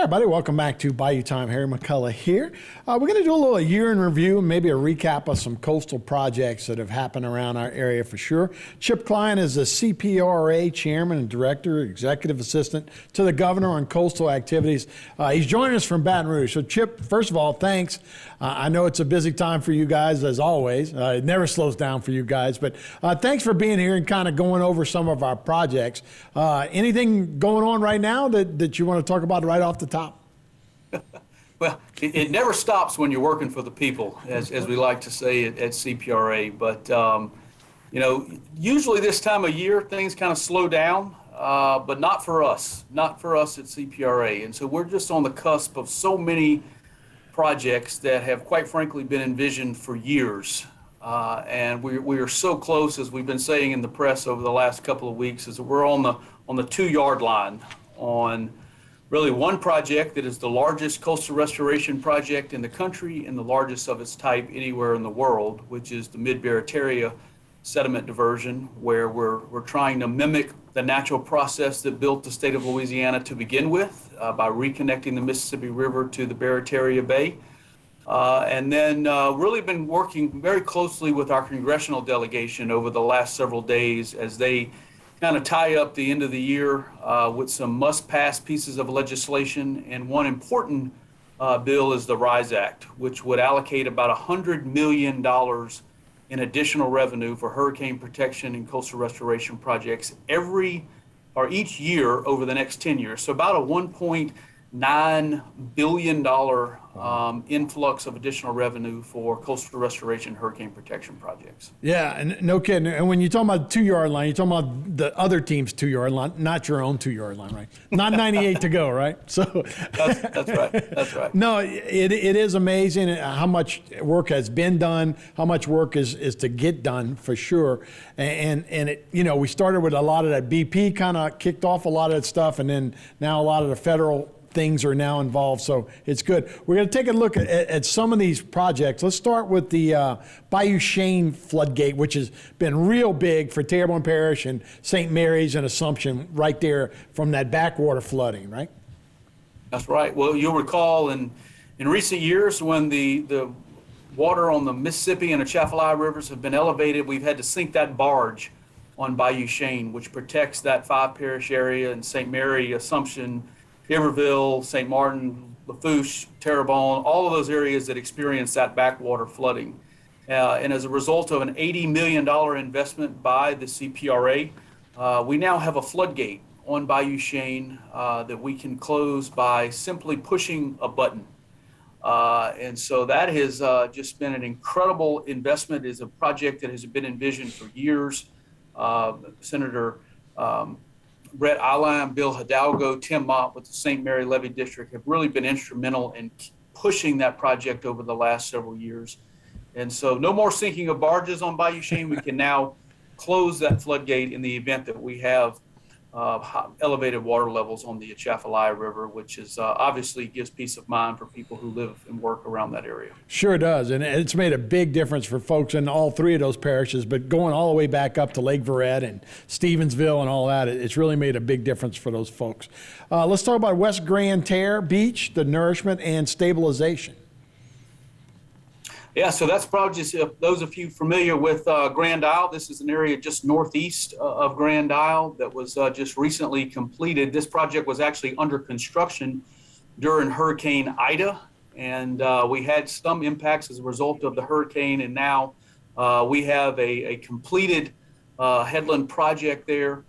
everybody, welcome back to Bayou Time. Harry McCullough here. We're going to do a little year in review and maybe a recap of some coastal projects that have happened around our area for sure. Chip Kline is the CPRA Chairman and Director, Executive Assistant to the Governor on Coastal Activities. He's joining us from Baton Rouge. So Chip, first of all, thanks. I know it's a busy time for you guys, as always. It never slows down for you guys, but thanks for being here and kind of going over some of our projects. Anything going on right now that you want to talk about right off the top? Well, it never stops when you're working for the people, as we like to say at CPRA. But, usually this time of year, things kind of slow down, but not for us at CPRA. And so we're just on the cusp of so many projects that have, quite frankly, been envisioned for years. And we are so close, as we've been saying in the press over the last couple of weeks, is that we're on the 2-yard line on really one project that is the largest coastal restoration project in the country and the largest of its type anywhere in the world, which is the Mid-Barataria sediment diversion, where we're trying to mimic the natural process that built the state of Louisiana to begin with by reconnecting the Mississippi River to the Barataria Bay. And then really been working very closely with our congressional delegation over the last several days as they kind of tie up the end of the year with some must-pass pieces of legislation. And one important bill is the RISE Act, which would allocate about $100 million in additional revenue for hurricane protection and coastal restoration projects each year over the next 10 years. So about a $1.9 billion influx of additional revenue for coastal restoration hurricane protection projects. Yeah, and no kidding. And when you talk about 2-yard line, you're talking about the other team's 2-yard line, not your own 2-yard line, right? Not 98 to go, right? So that's right. That's right. No, it is amazing how much work has been done, how much work is to get done for sure. And it, we started with a lot of that. BP kind of kicked off a lot of that stuff, and then now a lot of the federal things are now involved, so it's good. We're going to take a look at some of these projects. Let's start with the Bayou Chene floodgate, which has been real big for Terrebonne Parish and St. Mary's and Assumption right there from that backwater flooding, right? That's right. Well, you'll recall in recent years when the water on the Mississippi and Atchafalaya rivers have been elevated, we've had to sink that barge on Bayou Chene, which protects that 5-parish area in St. Mary, Assumption, Iberville, St. Martin, Lafourche, Terrebonne, all of those areas that experience that backwater flooding. And as a result of an $80 million investment by the CPRA, we now have a floodgate on Bayou Chene that we can close by simply pushing a button. And so that has just been an incredible investment. It is a project that has been envisioned for years. Senator Brett Allen, Bill Hidalgo, Tim Mott with the St. Mary Levee District have really been instrumental in pushing that project over the last several years. And so no more sinking of barges on Bayou Chene. We can now close that floodgate in the event that we have elevated water levels on the Atchafalaya River, which is obviously gives peace of mind for people who live and work around that area. Sure does, and it's made a big difference for folks in all 3 of those parishes, but going all the way back up to Lake Verret and Stevensville and all that, it's really made a big difference for those folks. Let's talk about West Grand Terre Beach, the nourishment and stabilization. Yeah, so that's probably just those of you familiar with Grand Isle. This is an area just northeast of Grand Isle that was just recently completed. This project was actually under construction during Hurricane Ida, and we had some impacts as a result of the hurricane, and now we have a completed headland project there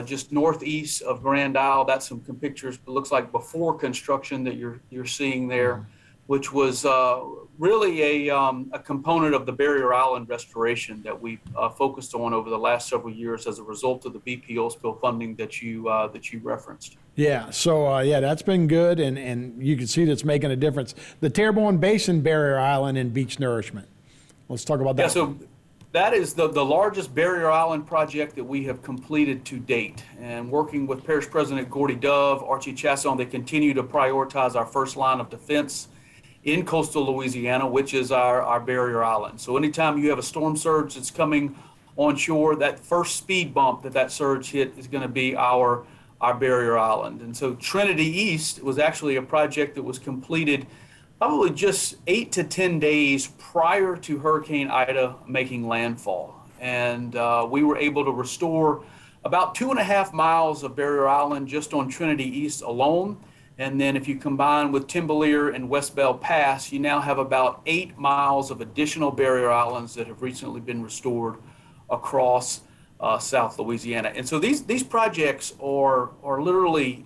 just northeast of Grand Isle. That's some pictures, it looks like before construction that you're seeing there, which was really a component of the Barrier Island restoration that we focused on over the last several years as a result of the BP oil spill funding that you referenced. Yeah, so that's been good, and you can see that's making a difference. The Terrebonne Basin Barrier Island and beach nourishment. Let's talk about that. Yeah, so that is the largest Barrier Island project that we have completed to date. And working with Parish President Gordy Dove, Archie Chasson, they continue to prioritize our first line of defense in coastal Louisiana, which is our barrier island. So anytime you have a storm surge that's coming onshore, that first speed bump that surge hit is going to be our our barrier island. And so Trinity East was actually a project that was completed probably just 8 to 10 days prior to Hurricane Ida making landfall. And we were able to restore about 2.5 miles of barrier island just on Trinity East alone. And then if you combine with Timbalier and West Bell Pass, you now have about 8 miles of additional barrier islands that have recently been restored across South Louisiana. And so these projects are literally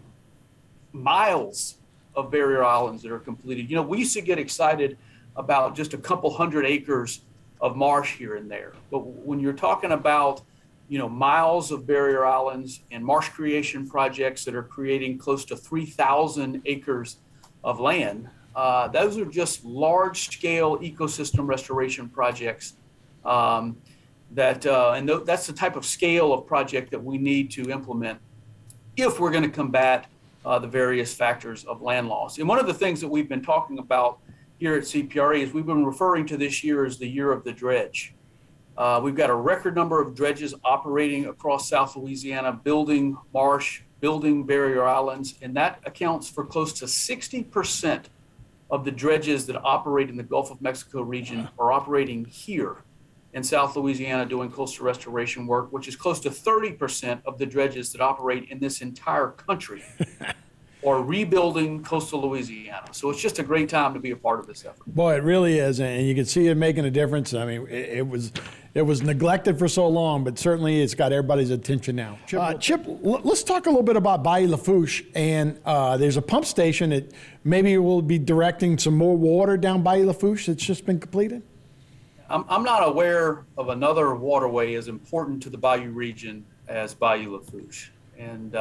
miles of barrier islands that are completed. You know, we used to get excited about just a couple hundred acres of marsh here and there. But when you're talking about, you know, miles of barrier islands and marsh creation projects that are creating close to 3,000 acres of land, those are just large-scale ecosystem restoration projects. That's the type of scale of project that we need to implement if we're going to combat the various factors of land loss. And one of the things that we've been talking about here at CPRA is we've been referring to this year as the year of the dredge. We've got a record number of dredges operating across South Louisiana, building marsh, building barrier islands, and that accounts for close to 60% of the dredges that operate in the Gulf of Mexico region are operating here in South Louisiana doing coastal restoration work, which is close to 30% of the dredges that operate in this entire country or rebuilding coastal Louisiana. So it's just a great time to be a part of this effort. Boy, it really is, and you can see it making a difference. I mean, it was neglected for so long, but certainly it's got everybody's attention now. Chip, let's talk a little bit about Bayou Lafourche, and there's a pump station that maybe will be directing some more water down Bayou Lafourche that's just been completed. I'm not aware of another waterway as important to the Bayou region as Bayou Lafourche. And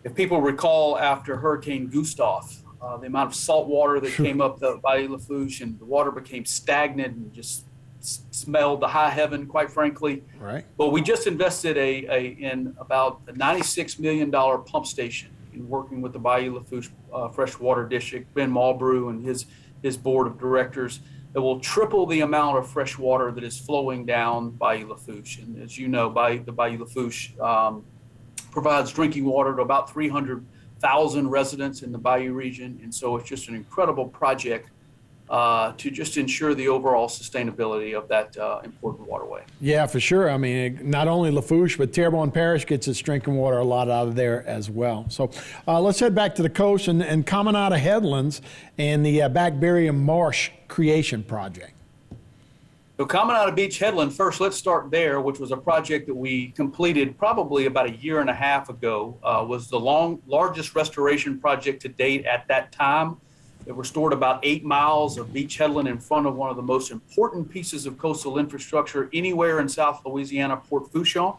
if people recall, after Hurricane Gustav, the amount of salt water that came up the Bayou Lafourche, and the water became stagnant and just smelled to high heaven, quite frankly. Right. But we just invested in about a $96 million pump station in working with the Bayou Lafourche Freshwater District, Ben Malbrew and his board of directors, that will triple the amount of fresh water that is flowing down Bayou Lafourche. And as you know, the Bayou Lafourche provides drinking water to about 300,000 residents in the Bayou region. And so it's just an incredible project to just ensure the overall sustainability of that important waterway. Yeah, for sure. I mean, not only Lafourche, but Terrebonne Parish gets its drinking water a lot out of there as well. So let's head back to the coast and Caminada Headlands and the Back Barrier Marsh Creation Project. So Caminada Beach Headland, first let's start there, which was a project that we completed probably about 1.5 years ago, was the largest restoration project to date at that time. It restored about 8 miles of beach headland in front of one of the most important pieces of coastal infrastructure anywhere in South Louisiana, Port Fourchon.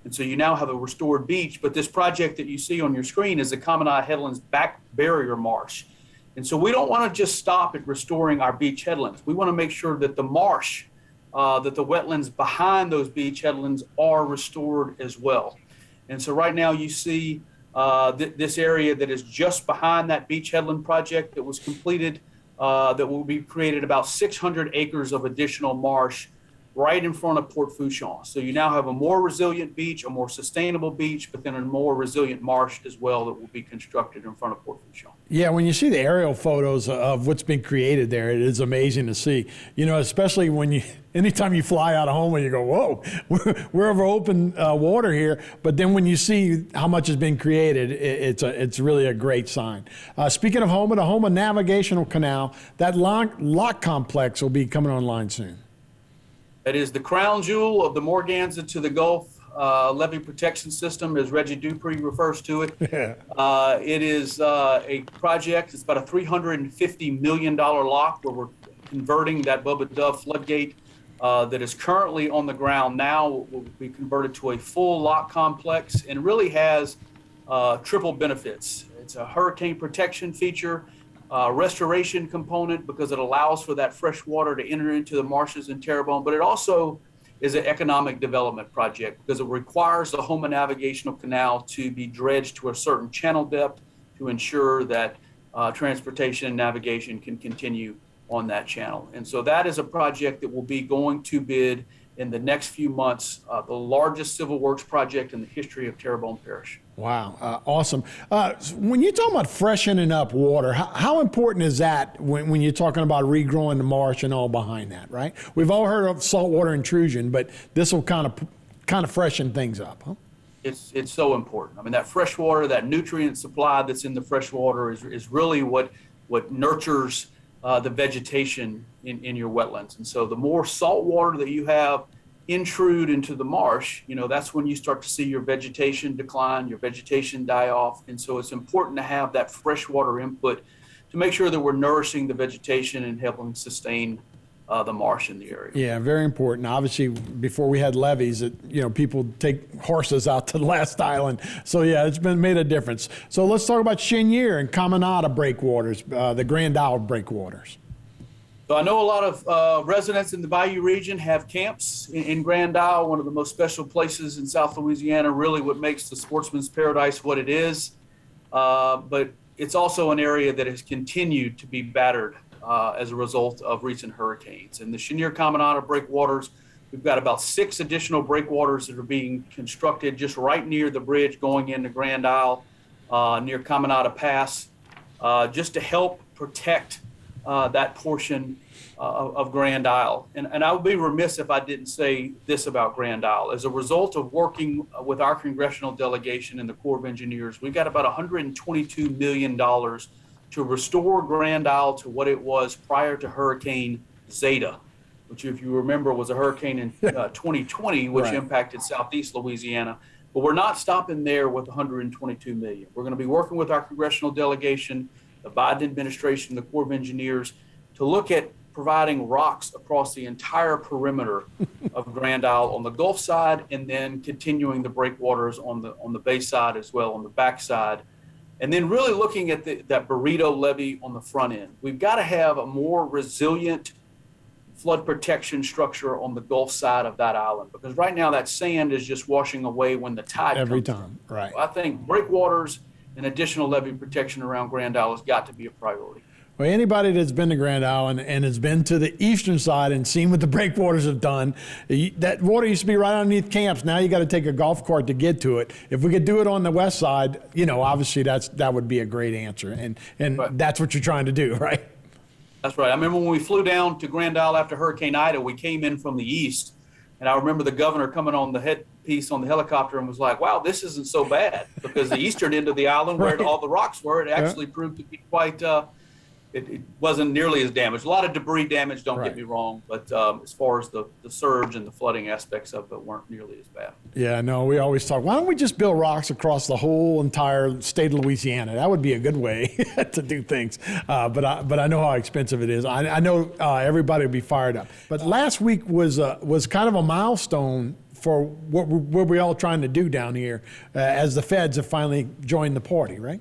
And so you now have a restored beach, but this project that you see on your screen is the Caminada Headlands Back Barrier Marsh. And so we don't want to just stop at restoring our beach headlands. We want to make sure that the marsh, that the wetlands behind those beach headlands are restored as well. And so right now you see this area that is just behind that beach headland project that was completed, that will be created about 600 acres of additional marsh right in front of Port Fourchon. So you now have a more resilient beach, a more sustainable beach, but then a more resilient marsh as well that will be constructed in front of Port Fourchon. Yeah, when you see the aerial photos of what's been created there, it is amazing to see. You know, especially anytime you fly out of home and you go, whoa, we're over open water here. But then when you see how much has been created, it's really a great sign. Speaking of Houma, the Houma Navigational Canal, that lock complex will be coming online soon. That is the crown jewel of the Morganza to the Gulf levee protection system, as Reggie Dupree refers to it. Yeah. It is a project. It's about a $350 million lock where we're converting that Bubba Dove floodgate that is currently on the ground now will be converted to a full lock complex, and really has triple benefits. It's a hurricane protection feature, restoration component because it allows for that fresh water to enter into the marshes in Terrebonne, but it also is an economic development project because it requires the Houma Navigational Canal to be dredged to a certain channel depth to ensure that transportation and navigation can continue on that channel. And so that is a project that will be going to bid in the next few months, the largest civil works project in the history of Terrebonne Parish. Wow, awesome. When you're talking about freshening up water, how important is that when you're talking about regrowing the marsh and all behind that, right? We've all heard of saltwater intrusion, but this will kind of freshen things up, huh? It's so important. I mean, that fresh water, that nutrient supply that's in the fresh water is really what nurtures the vegetation in your wetlands. And so the more salt water that you have intrude into the marsh, that's when you start to see your vegetation decline, your vegetation die off. And so it's important to have that freshwater input to make sure that we're nourishing the vegetation and helping sustain the marsh in the area. Yeah, very important. Obviously, before we had levees, people take horses out to the last island. So yeah, it's made a difference. So let's talk about Cheniere and Caminada breakwaters, the Grand Isle breakwaters. So I know a lot of residents in the Bayou region have camps in Grand Isle, one of the most special places in South Louisiana, really what makes the Sportsman's Paradise what it is. But it's also an area that has continued to be battered as a result of recent hurricanes. And the Cheniere Caminada breakwaters, we've got about 6 additional breakwaters that are being constructed just right near the bridge going into Grand Isle, near Caminada Pass, just to help protect that portion of Grand Isle. And I would be remiss if I didn't say this about Grand Isle. As a result of working with our congressional delegation and the Corps of Engineers, we've got about $122 million to restore Grand Isle to what it was prior to Hurricane Zeta, which, if you remember, was a hurricane in 2020, which Right. impacted southeast Louisiana. But we're not stopping there with $122 million. We're going to be working with our congressional delegation, the Biden administration, the Corps of Engineers, to look at providing rocks across the entire perimeter of Grand Isle on the Gulf side, and then continuing the breakwaters on the bay side as well, on the back side. And then really looking at that burrito levee on the front end. We've got to have a more resilient flood protection structure on the Gulf side of that island, because right now that sand is just washing away when the tide Every comes time, in. right. So I think breakwaters and additional levee protection around Grand Isle has got to be a priority. Well, anybody that's been to Grand Isle and has been to the eastern side and seen what the breakwaters have done, that water used to be right underneath camps. Now you got to take a golf cart to get to it. If we could do it on the west side, obviously that would be a great answer. And Right. That's what you're trying to do, right? That's right. I remember when we flew down to Grand Isle after Hurricane Ida, we came in from the east, and I remember the governor coming on the headpiece on the helicopter and was like, wow, this isn't so bad, because the eastern end of the island where Right. all the rocks were, it actually proved to be quite, it wasn't nearly as damaged. A lot of debris damage, don't Right. get me wrong, but as far as the surge and the flooding aspects of it weren't nearly as bad. Yeah, no, we always talk, why don't we just build rocks across the whole entire state of Louisiana? That would be a good way to do things. But I know how expensive it is. I know everybody would be fired up. But last week was kind of a milestone for what we're all trying to do down here as the feds have finally joined the party, right?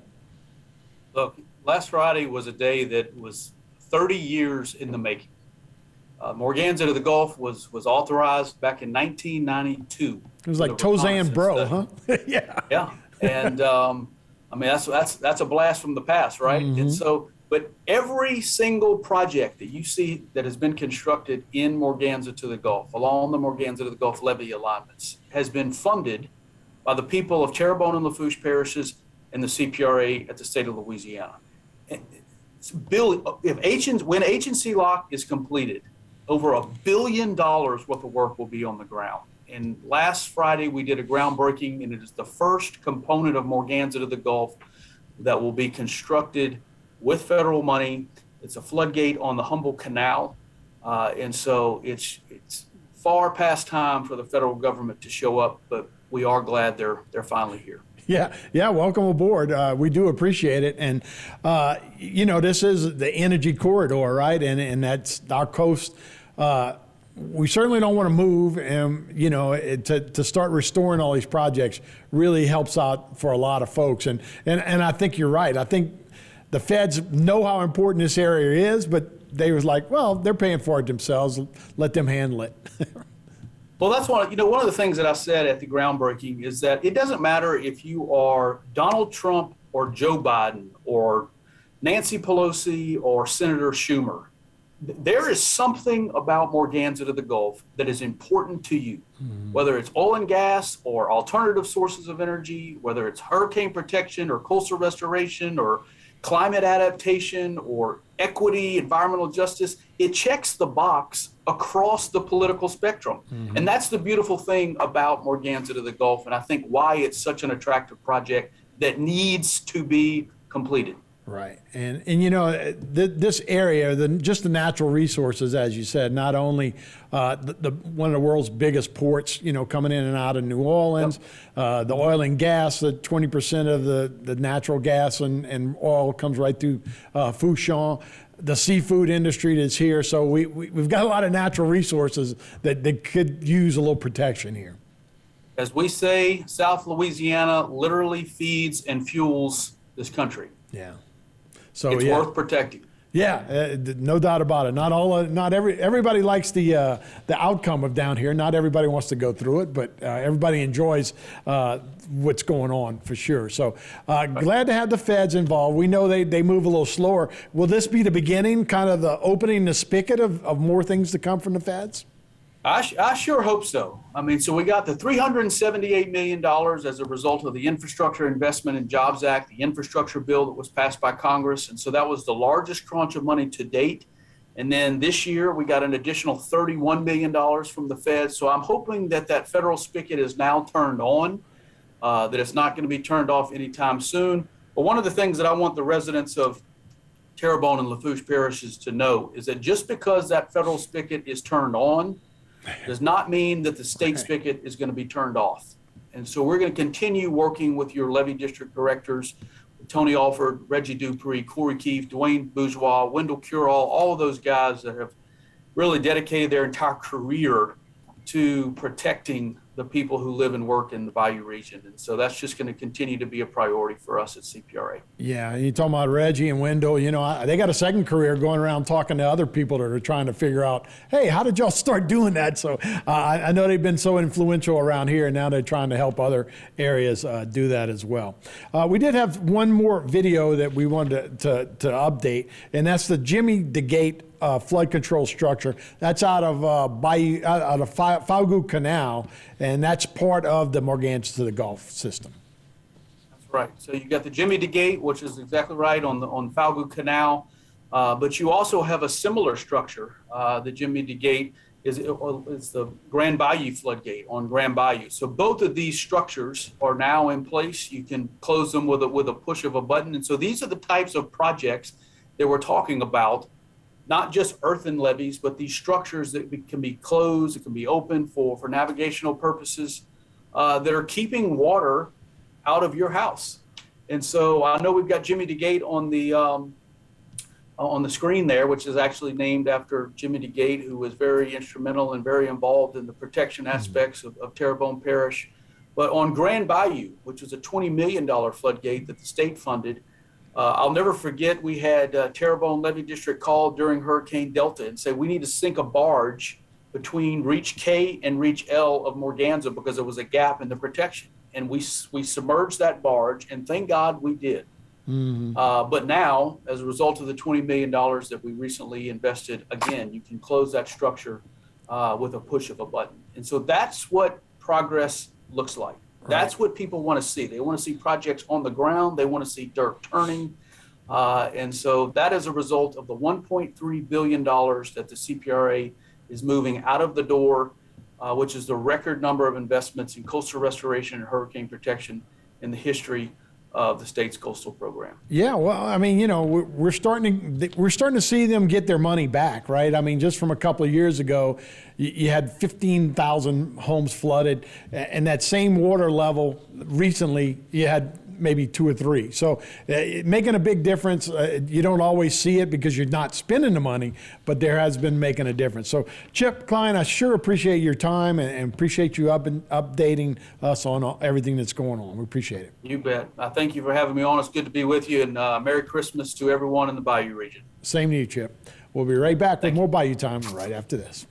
Look, last Friday was a day that was 30 years in the making. Morganza to the Gulf was authorized back in 1992. It was like Tozan Bro, huh? Yeah. Yeah, and I mean that's a blast from the past, right? Mm-hmm. And so, but every single project that you see that has been constructed in Morganza to the Gulf, along the Morganza to the Gulf levee alignments, has been funded by the people of Terrebonne and Lafourche parishes and the CPRA at the state of Louisiana. When H&C Lock is completed, over $1 billion worth of work will be on the ground. And last Friday, we did a groundbreaking, and it is the first component of Morganza to the Gulf that will be constructed with federal money. It's a floodgate on the Humboldt Canal. And so it's far past time for the federal government to show up, but we are glad they're finally here. Yeah, welcome aboard. We do appreciate it. And, this is the energy corridor, right? And that's our coast. We certainly don't want to move, and, to start restoring all these projects really helps out for a lot of folks. And I think you're right. I think the feds know how important this area is, but they was like, well, they're paying for it themselves. Let them handle it. Well, that's one of the things that I said at the groundbreaking is that it doesn't matter if you are Donald Trump or Joe Biden or Nancy Pelosi or Senator Schumer. there is something about Morganza to the Gulf that is important to you, whether it's oil and gas or alternative sources of energy, whether it's hurricane protection or coastal restoration or climate adaptation or equity, environmental justice. It checks the box across the political spectrum. And that's the beautiful thing about Morganza to the Gulf, and I think why it's such an attractive project that needs to be completed. Right. And this area, just the natural resources, as you said, not only one of the world's biggest ports, coming in and out of New Orleans, the oil and gas, the 20% of the natural gas and oil comes right through Fouchon, the seafood industry that's here. So we've got a lot of natural resources that could use a little protection here. As we say, South Louisiana literally feeds and fuels this country. Yeah. So it's worth protecting. Yeah, no doubt about it. Everybody likes the outcome of down here. Not everybody wants to go through it, but everybody enjoys what's going on for sure. So glad to have the feds involved. We know they move a little slower. Will this be the beginning, kind of the opening the spigot of more things to come from the feds? I sure hope so. I mean, so we got the $378 million as a result of the Infrastructure Investment and Jobs Act, the infrastructure bill that was passed by Congress. And so that was the largest tranche of money to date. And then this year we got an additional $31 million from the feds. So I'm hoping that federal spigot is now turned on, that it's not going to be turned off anytime soon. But one of the things that I want the residents of Terrebonne and Lafourche parishes to know is that just because that federal spigot is turned on does not mean that the state spigot is going to be turned off. And so we're going to continue working with your levee district directors, Tony Alford, Reggie Dupree, Corey Keefe, Dwayne Bourgeois, Wendell Curall, all of those guys that have really dedicated their entire career to protecting the people who live and work in the Bayou region. And so that's just going to continue to be a priority for us at CPRA. Yeah, you're talking about Reggie and Wendell, they got a second career going around talking to other people that are trying to figure out, hey, how did y'all start doing that? So I know they've been so influential around here, and now they're trying to help other areas do that as well. We did have one more video that we wanted to update, and that's the Jimmy DeGate flood control structure. That's out of Faugu Canal, and that's part of the Morganza to the Gulf system. That's right. So you got the Jimmy DeGate, which is exactly right on Faugu Canal, but you also have a similar structure. The Jimmy DeGate is the Grand Bayou floodgate on Grand Bayou. So both of these structures are now in place. You can close them with a push of a button. And so these are the types of projects that we're talking about. Not just earthen levees, but these structures that can be closed, it can be open for navigational purposes, that are keeping water out of your house. And so I know we've got Jimmy DeGate on the screen there, which is actually named after Jimmy DeGate, who was very instrumental and very involved in the protection aspects of Terrebonne Parish. But on Grand Bayou, which was a $20 million floodgate that the state funded, I'll never forget, we had Terrebonne Levee District call during Hurricane Delta and say, we need to sink a barge between Reach K and Reach L of Morganza because there was a gap in the protection. And we submerged that barge, and thank God we did. But now, as a result of the $20 million that we recently invested, again, you can close that structure with a push of a button. And so that's what progress looks like. That's what people want to see. They want to see projects on the ground. They want to see dirt turning. And so that is a result of the $1.3 billion that the CPRA is moving out of the door, which is the record number of investments in coastal restoration and hurricane protection in the history of the state's coastal program. Yeah, well, I mean, we're starting to see them get their money back, right? I mean, just from a couple of years ago, you had 15,000 homes flooded, and that same water level recently, you had maybe 2 or 3. So making a big difference. You don't always see it because you're not spending the money, but there has been making a difference. So Chip Kline, I sure appreciate your time and appreciate you updating us on everything that's going on. We appreciate it. You bet. Thank you for having me on. It's good to be with you, and Merry Christmas to everyone in the Bayou region. Same to you, Chip. We'll be right back with more Bayou Time right after this.